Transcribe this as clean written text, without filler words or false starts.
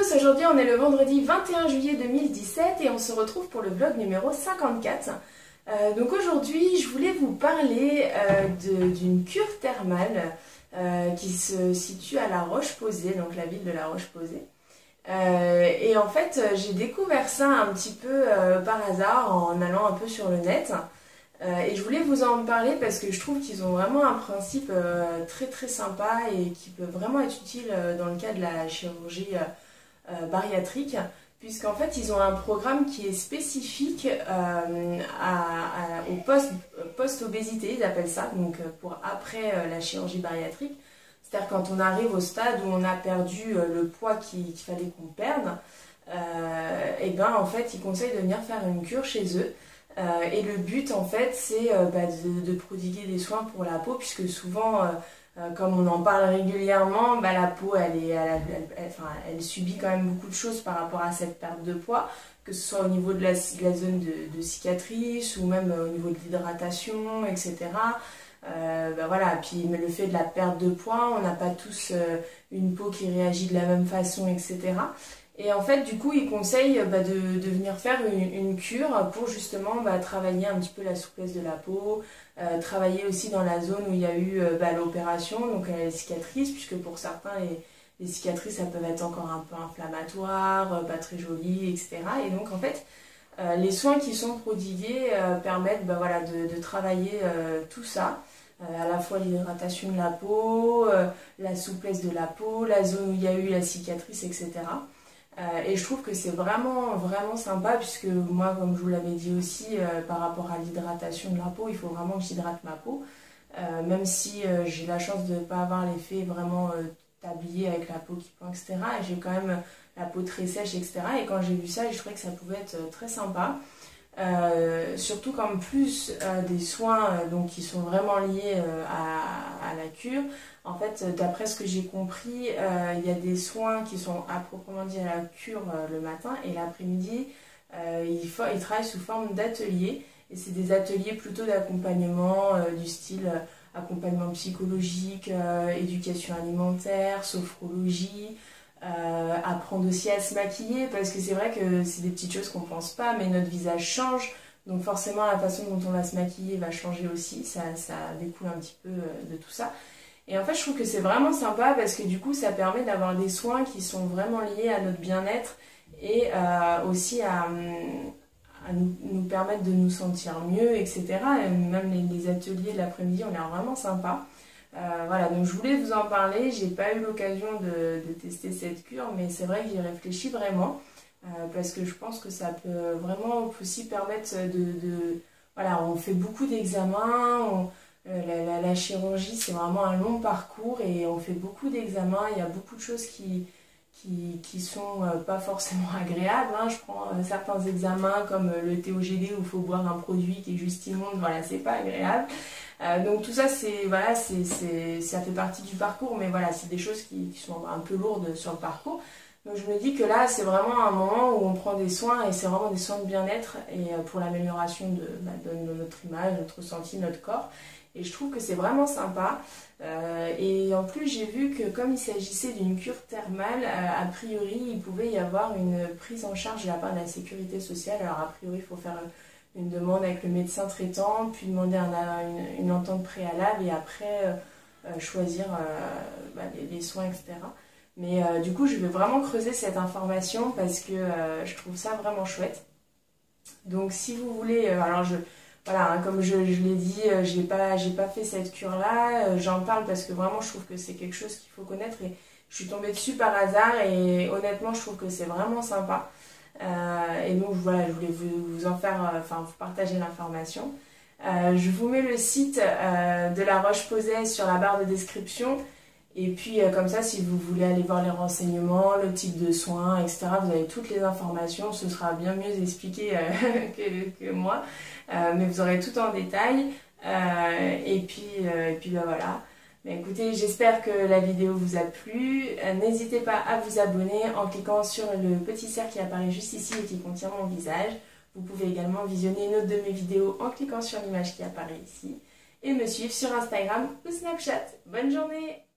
tous, aujourd'hui on est le vendredi 21 juillet 2017 et on se retrouve pour le vlog numéro 54. Donc aujourd'hui je voulais vous parler d'une cure thermale qui se situe à La Roche-Posay, donc la ville de La Roche-Posay. Et en fait j'ai découvert ça un petit peu par hasard en allant un peu sur le net. Et je voulais vous en parler parce que je trouve qu'ils ont vraiment un principe très sympa et qui peut vraiment être utile dans le cas de la chirurgie bariatrique, puisqu'en fait ils ont un programme qui est spécifique au post-obésité, ils appellent ça, donc pour après la chirurgie bariatrique. C'est-à-dire quand on arrive au stade où on a perdu le poids qu'il fallait qu'on perde, et ben en fait ils conseillent de venir faire une cure chez eux. Et le but en fait c'est de prodiguer des soins pour la peau, puisque souvent comme on en parle régulièrement, la peau elle subit quand même beaucoup de choses par rapport à cette perte de poids, que ce soit au niveau de la zone de cicatrice ou même au niveau de l'hydratation, etc. Voilà, puis le fait de la perte de poids, on n'a pas tous une peau qui réagit de la même façon, etc. Et en fait, du coup, ils conseillent de venir faire une cure pour justement travailler un petit peu la souplesse de la peau, travailler aussi dans la zone où il y a eu l'opération, donc les cicatrices, puisque pour certains, les cicatrices, ça peut être encore un peu inflammatoire, pas très joli, etc. Et donc, en fait, les soins qui sont prodigués permettent de travailler tout ça. À la fois l'hydratation de la peau, la souplesse de la peau, la zone où il y a eu la cicatrice, etc. Et je trouve que c'est vraiment sympa, puisque moi, comme je vous l'avais dit aussi, par rapport à l'hydratation de la peau, il faut vraiment que j'hydrate ma peau, même si j'ai la chance de ne pas avoir l'effet vraiment tablier avec la peau qui pend, etc. Et j'ai quand même la peau très sèche, etc. Et quand j'ai vu ça, je trouvais que ça pouvait être très sympa. Surtout qu'en plus des soins qui sont vraiment liés à la cure, en fait d'après ce que j'ai compris, il y a des soins qui sont à proprement dit à la cure le matin, et l'après-midi ils travaillent sous forme d'ateliers, et c'est des ateliers plutôt d'accompagnement du style accompagnement psychologique, éducation alimentaire, sophrologie. Apprendre aussi à se maquiller, parce que c'est vrai que c'est des petites choses qu'on pense pas, mais notre visage change, donc forcément la façon dont on va se maquiller va changer aussi, ça découle un petit peu de tout ça. Et en fait je trouve que c'est vraiment sympa, parce que du coup ça permet d'avoir des soins qui sont vraiment liés à notre bien-être, et aussi à nous permettre de nous sentir mieux, etc. Et même les ateliers de l'après-midi ont l'air vraiment sympas. Voilà, donc je voulais vous en parler. J'ai pas eu l'occasion de tester cette cure, mais c'est vrai que j'y réfléchis vraiment, parce que je pense que ça peut vraiment aussi permettre voilà, on fait beaucoup d'examens, la chirurgie c'est vraiment un long parcours, et on fait beaucoup d'examens, il y a beaucoup de choses qui sont pas forcément agréables, hein. Je prends certains examens comme le TOGD où il faut boire un produit qui est juste immonde, voilà, c'est pas agréable. Donc tout ça, voilà, ça fait partie du parcours, mais voilà, c'est des choses qui sont un peu lourdes sur le parcours. Donc je me dis que là, c'est vraiment un moment où on prend des soins, et c'est vraiment des soins de bien-être, et pour l'amélioration de notre image, notre ressenti, notre corps. Et je trouve que c'est vraiment sympa. Et en plus, j'ai vu que comme il s'agissait d'une cure thermale, a priori, il pouvait y avoir une prise en charge de la part de la sécurité sociale. Alors a priori, il faut faire une demande avec le médecin traitant, puis demander une entente préalable, et après choisir les soins, etc. Mais du coup, je vais vraiment creuser cette information, parce que je trouve ça vraiment chouette. Donc si vous voulez, alors voilà, hein, comme je l'ai dit, j'ai pas fait cette cure-là, j'en parle parce que vraiment je trouve que c'est quelque chose qu'il faut connaître, et je suis tombée dessus par hasard, et honnêtement je trouve que c'est vraiment sympa. Et donc voilà, je voulais vous en faire, vous partager l'information. Je vous mets le site de La Roche-Posay sur la barre de description, et puis comme ça, si vous voulez aller voir les renseignements, le type de soins, etc., vous avez toutes les informations. Ce sera bien mieux expliqué que moi, mais vous aurez tout en détail. Et puis voilà. Mais écoutez, j'espère que la vidéo vous a plu. N'hésitez pas à vous abonner en cliquant sur le petit cercle qui apparaît juste ici et qui contient mon visage. Vous pouvez également visionner une autre de mes vidéos en cliquant sur l'image qui apparaît ici, et me suivre sur Instagram ou Snapchat. Bonne journée!